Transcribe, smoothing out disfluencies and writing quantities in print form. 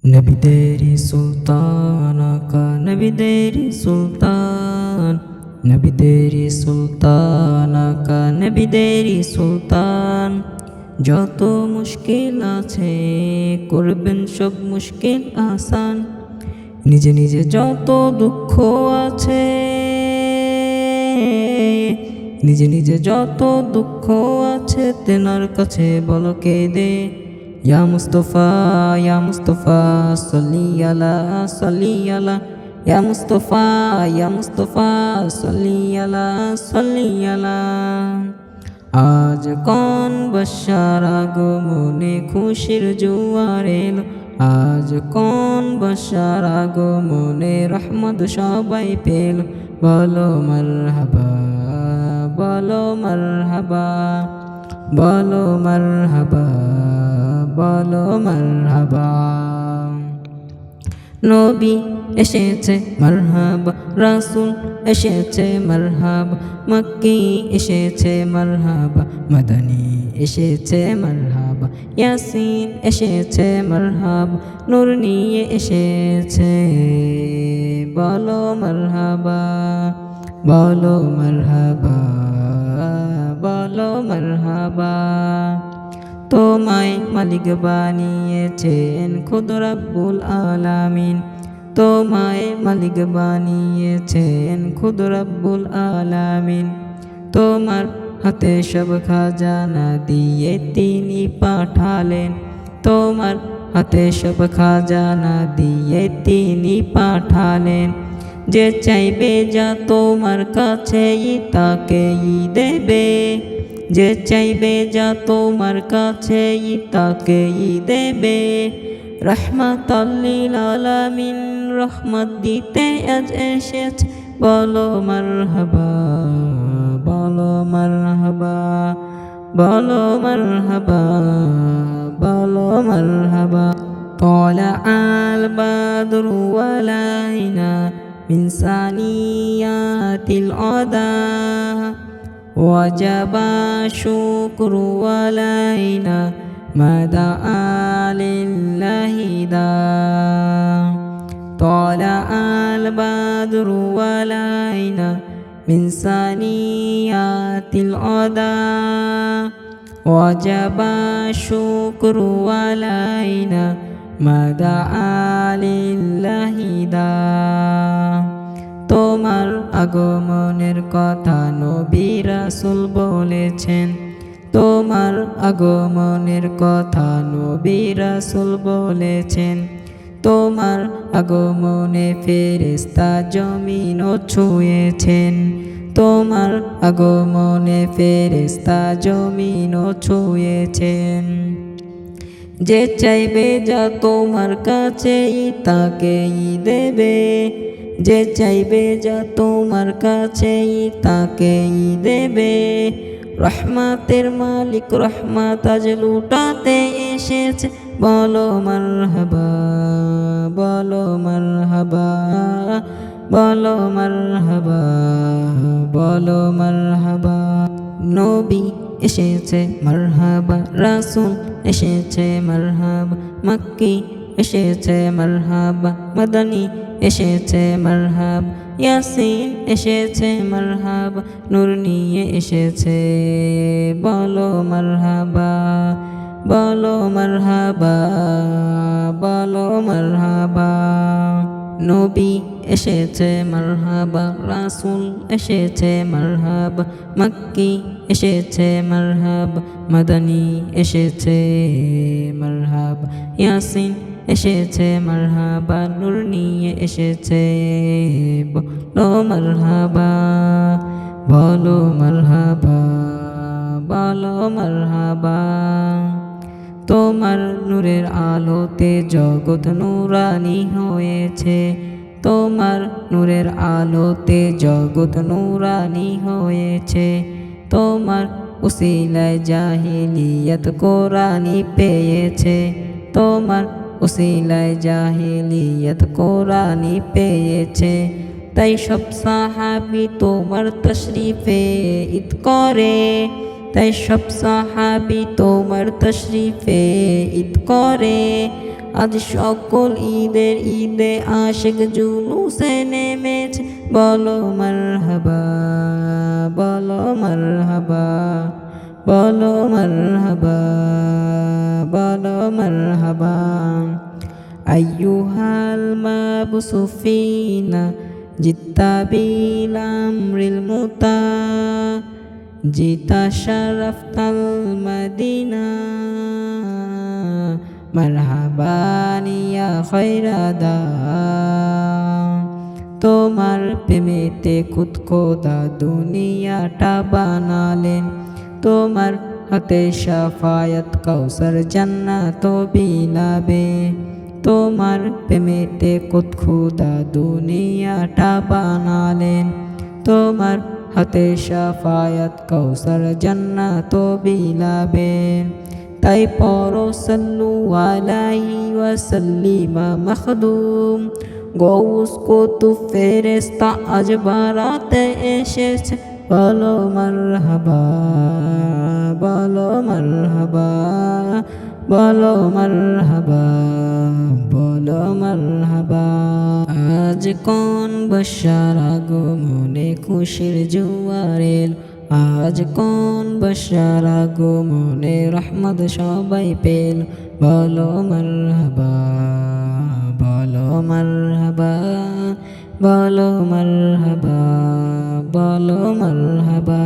নবীদেরি সুলতান আকা নবীদেরি সুলতান, নবীদেরি সুলতান আকা নবীদেরি সুলতান। যত মুশকিল আছে করবেন সব মুশকিল আসান। নিজে নিজে যত দুঃখ আছে, নিজে নিজে যত দুঃখ আছে তেনার কাছে বলো কেঁদে। ইয়া মুস্তফা ইয়া মুস্তফা সাল্লি আলা সাল্লি আলা, ইয়া মুস্তফা ইয়া মুস্তফা সাল্লি আলা সাল্লি আলা। আজ কোন বর্ষার আগমনে খুশির জোয়ার এলো, আজ কোন বর্ষার আগমনে রহমত সবাই পেল। বলো মারহাবা বলো মারহাবা বলো মারহাবা বলো মারহাবা। নবী এসেছে মারহাবা, রাসূল এসেছে মারহাবা, মক্কি এসেছে মারহাবা, মদনী এসেছে মারহাবা, ইয়াসিন এসেছে মারহাবা, নূর নিয়ে এসেছে। বলো মারহাবা বলো মারহাবা বলো মারহাবা। তোমায় মালিক বানিয়েছেন খুদ রব্বুল আলামিন, তোমায় মালিক বানিয়েছেন খুদ রব্বুল আলামিন। তোমার হাতে সব খাজানা দিয়ে তিনি পাঠালেন, তোমার হাতে সব খাজানা দিয়ে তিনি পাঠালেন। যে চাইবে যা তোমার কাছেই তাকেই দেবে, যে চাইবে যা তোমার কাছেই তাকেই দেবে। রহমাতাল লিল আলামিন রহমত দিতে আজ এসেছে। বলো মারহাবা বলো মারহাবা বলো মারহাবা বলো মারহাবা। طلع البدر علينا من ثنيات الوداع، وجب الشكر علينا ما دعا لله داع. طلع البدر علينا من ثنيات الوداع، وجب الشكر علينا ما دعا لله داع। তোমার আগমনের কথা নবী রাসূল বলেছেন, তোমার আগমনের কথা নবী রাসূল বলেছেন। তোমার আগমনে ফেরেশতা জমিনও ছুঁয়েছেন, তোমার আগমনে ফেরেশতা জমিনও ছুঁয়েছেন। যে চাইবে যা তোমার কাছেই তাকেই দেবে, যে চাইবে যা তোমার কাছেই তাকেই দেবে। রহমতের মালিক রহমত আজ লুটাতে এসেছে। বলো মারহাবা বলো মারহাবা বলো মারহাবা বলো মারহাবা। নবী এসেছে মারহাবা, রাসূল এসেছে মারহাবা, মক্কি এসেছে মারহাবা, মদনী এসেছে মারহাবা, ইয়াসিন এসেছে মারহাবা, নূর নিয়ে এসেছে। বলো মারহাবা বলো মারহাবা বলো মারহাবা। নবী এসেছে মারহাবা, রাসূল এসেছে মারহাবা, মক্কি এসেছে মারহাবা, মদনী এসেছে মারহাবা, ইয়াসিন এসেছে মারহাবা, নূর নিয়ে এসেছে। বলো মারহাবা বলো মারহাবা বলো মারহাবা। তোমার নূরের আলোতে জগৎ নূরানি হয়েছে, তোমার নূরের আলোতে জগৎ নূরানি হয়েছে। তোমার উসিলায় জাহিলিয়াত কোরআনি পেয়েছে, তোমার উসিলায় জাহিলিয়াত কোরআনি পেয়েছে। তাই সব সাহাবী তোমার তশরিফে ঈদ করে, তাই সব সাহাবী তোমার তশরিফে ঈদ করে। আজ সকল ঈদে আশিক জুলুসে নেমেছে বলো মারহাবা বলো মারহাবা বলো মারহাবা বলো মারহাবা আইয়ুহাল মাবসুফিনা জিত্তা বিল আমরিল মুতা জিতা শারাফতাল মদিনা মারহাবান ইয়া খৈরাদা তোমার প্রেমেতে খুদ খোদা দুনিয়াটা বানালেন তোমার হাতে শাফায়াত কাউসার জান্নাত বিলাবে তোমার প্রেমেতে খুদ খোদা দুনিয়াটা বানালেন তোমার হাতে শাফায়াত কাউসার জান্নাত বিলাবে তাই পড়ো সাল্লু আলাইহি ওয়াসাল্লিমা মখদুম গৌস কুতুব ফেরেশতা আজ বারাতে এসেছে বলো মারহাবা বলো মারহাবা বলো মারহাবা বলো মারহাবা আজ কোন বর্ষার আগমনে খুশির জোয়ার এলো আজ কোন বর্ষার আগমনে রহমত সবাই পেল বলো মারহাবা বলো মারহাবা বলো মারহাবা বলো মারহাবা।